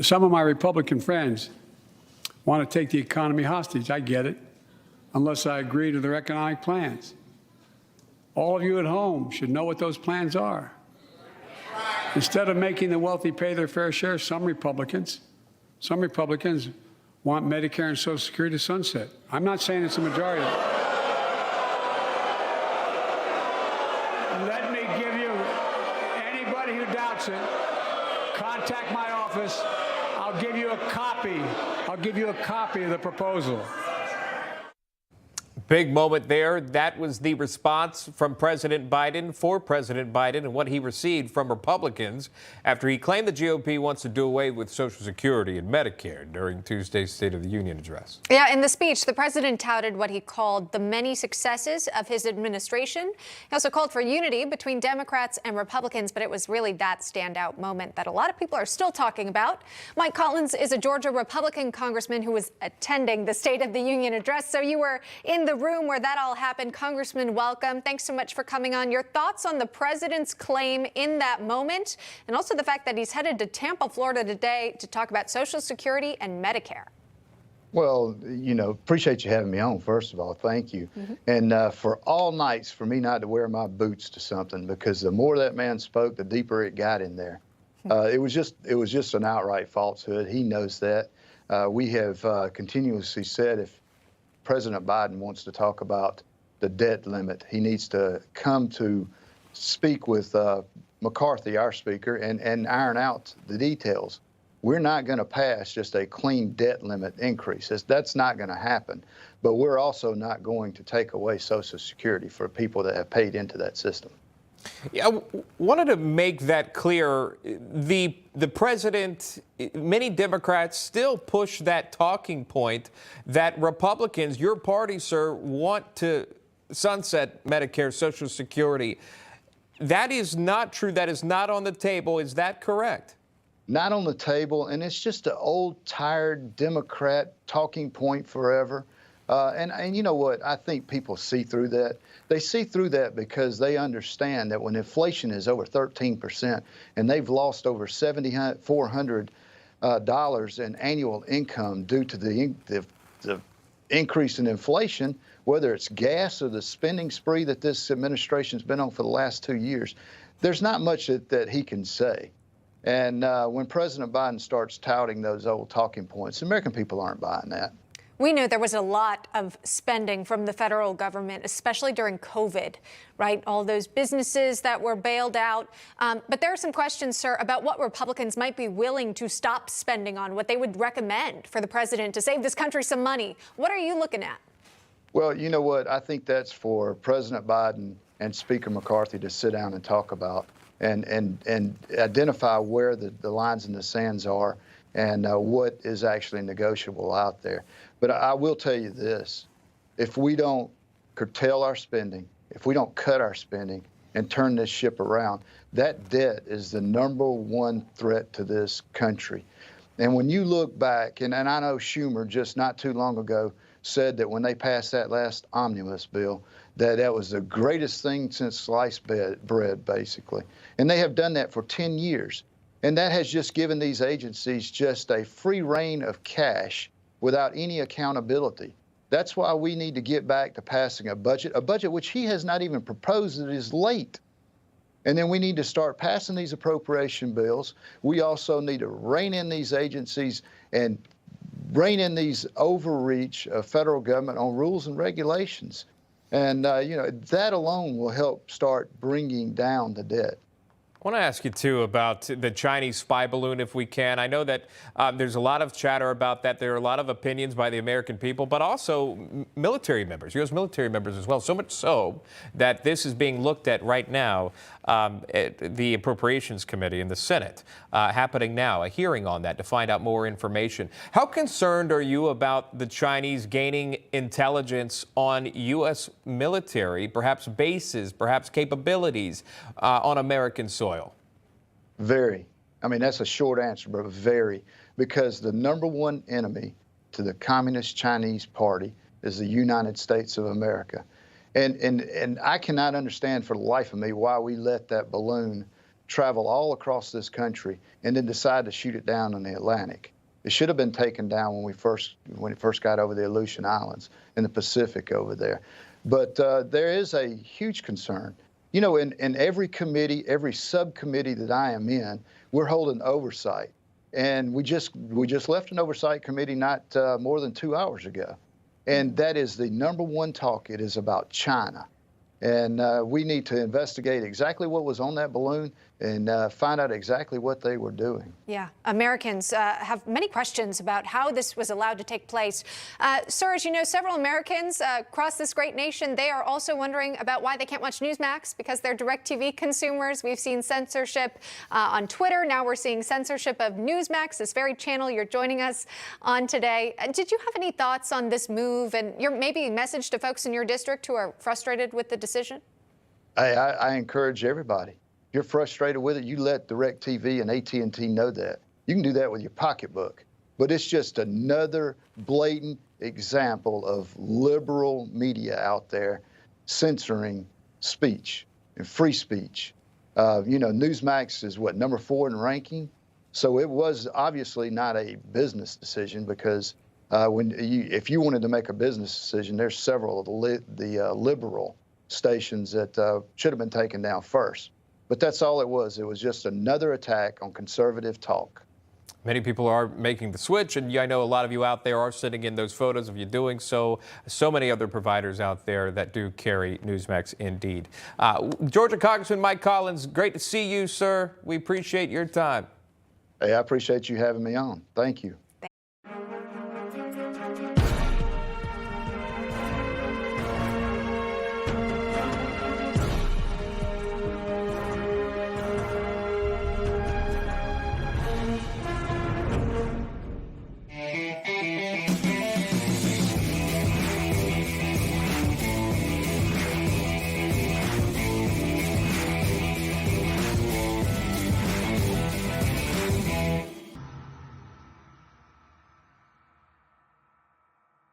Some of my Republican friends want to take the economy hostage. I get it, unless I agree to their economic plans. All of you at home should know what those plans are. Instead of making the wealthy pay their fair share, some Republicans want Medicare and Social Security to sunset. I'm not saying it's a majority. Let me give you, anybody who doubts it, contact my office. I'll give you a copy. I'll give you a copy of the proposal. Big moment there. That was the response from President Biden for President Biden and what he received from Republicans after he claimed the GOP wants to do away with Social Security and Medicare during Tuesday's State of the Union address. Yeah, in the speech, the president touted what he called the many successes of his administration. He also called for unity between Democrats and Republicans, but it was really that standout moment that a lot of people are still talking about. Mike Collins is a Georgia Republican congressman who was attending the State of the Union address, so you were in the room where that all happened. Congressman, welcome. Thanks so much for coming on. Your thoughts on the president's claim in that moment, and also the fact that he's headed to Tampa, Florida today to talk about Social Security and Medicare. Well, appreciate you having me on, first of all. Thank you. And for all nights, for me not to wear my boots to something, because the more that man spoke, the deeper it got in there. It was just an outright falsehood. He knows that. We have continuously said if President Biden wants to talk about the debt limit, he needs to come to speak with McCarthy, our speaker, and iron out the details. We're not going to pass just a clean debt limit increase. That's not going to happen. But we're also not going to take away Social Security for people that have paid into that system. Yeah, I wanted to make that clear. The president, many Democrats still push that talking point that Republicans, your party, sir, want to sunset Medicare, Social Security. That is not true. That is not on the table. Is that correct? Not on the table, and it's just an old, tired Democrat talking point forever. And you know what? I think people see through that. They see through that because they understand that when inflation is over 13% and they've lost over $7,400 in annual income due to the increase in inflation, whether it's gas or the spending spree that this administration's been on for the last 2 years, there's not much that he can say. And when President Biden starts touting those old talking points, American people aren't buying that. We know there was a lot of spending from the federal government, especially during COVID, right? All those businesses that were bailed out. But there are some questions, sir, about what Republicans might be willing to stop spending on, what they would recommend for the president to save this country some money. What are you looking at? Well, you know what? I think that's for President Biden and Speaker McCarthy to sit down and talk about and identify where the lines in the sands are and what is actually negotiable out there. But I will tell you this, if we don't curtail our spending, if we don't cut our spending and turn this ship around, that debt is the #1 threat to this country. And when you look back, and I know Schumer just not too long ago said that when they passed that last omnibus bill, that was the greatest thing since sliced bread, basically. And they have done that for 10 years. And that has just given these agencies just a free reign of cash without any accountability. That's why we need to get back to passing a budget which he has not even proposed. It is late. And then we need to start passing these appropriation bills. We also need to rein in these agencies and rein in these overreach of federal government on rules and regulations. And, that alone will help start bringing down the debt. I want to ask you, too, about the Chinese spy balloon, if we can. I know that there's a lot of chatter about that. There are a lot of opinions by the American people, but also military members, U.S. military members as well, so much so that this is being looked at right now at the Appropriations Committee in the Senate, happening now, a hearing on that to find out more information. How concerned are you about the Chinese gaining intelligence on U.S. military, perhaps bases, perhaps capabilities on American soil? Very. I mean, that's a short answer, but very. Because the #1 enemy to the Communist Chinese Party is the United States of America. And I cannot understand for the life of me why we let that balloon travel all across this country, and then decide to shoot it down in the Atlantic. It should have been taken down when it first got over the Aleutian Islands in the Pacific over there. But there is a huge concern. You know, in every committee, every subcommittee that I am in, we're holding oversight. And we just left an oversight committee not more than 2 hours ago. And that is the #1 talk. It is about China. And we need to investigate exactly what was on that balloon and find out exactly what they were doing. Yeah, Americans have many questions about how this was allowed to take place. Sir, as you know, several Americans across this great nation, they are also wondering about why they can't watch Newsmax because they're DirecTV consumers. We've seen censorship on Twitter. Now we're seeing censorship of Newsmax, this very channel you're joining us on today. Did you have any thoughts on this move and your maybe message to folks in your district who are frustrated with the decision? I encourage everybody. If you're frustrated with it, you let DirecTV and AT&T know that. You can do that with your pocketbook. But it's just another blatant example of liberal media out there censoring speech and free speech. You know, Newsmax is what, #4 in ranking? So it was obviously not a business decision because if you wanted to make a business decision, there's several of the liberal stations that should have been taken down first. But that's all it was. It was just another attack on conservative talk. Many people are making the switch, and I know a lot of you out there are sending in those photos of you doing so. So many other providers out there that do carry Newsmax indeed. Georgia Congressman Mike Collins, great to see you, sir. We appreciate your time. Hey, I appreciate you having me on. Thank you.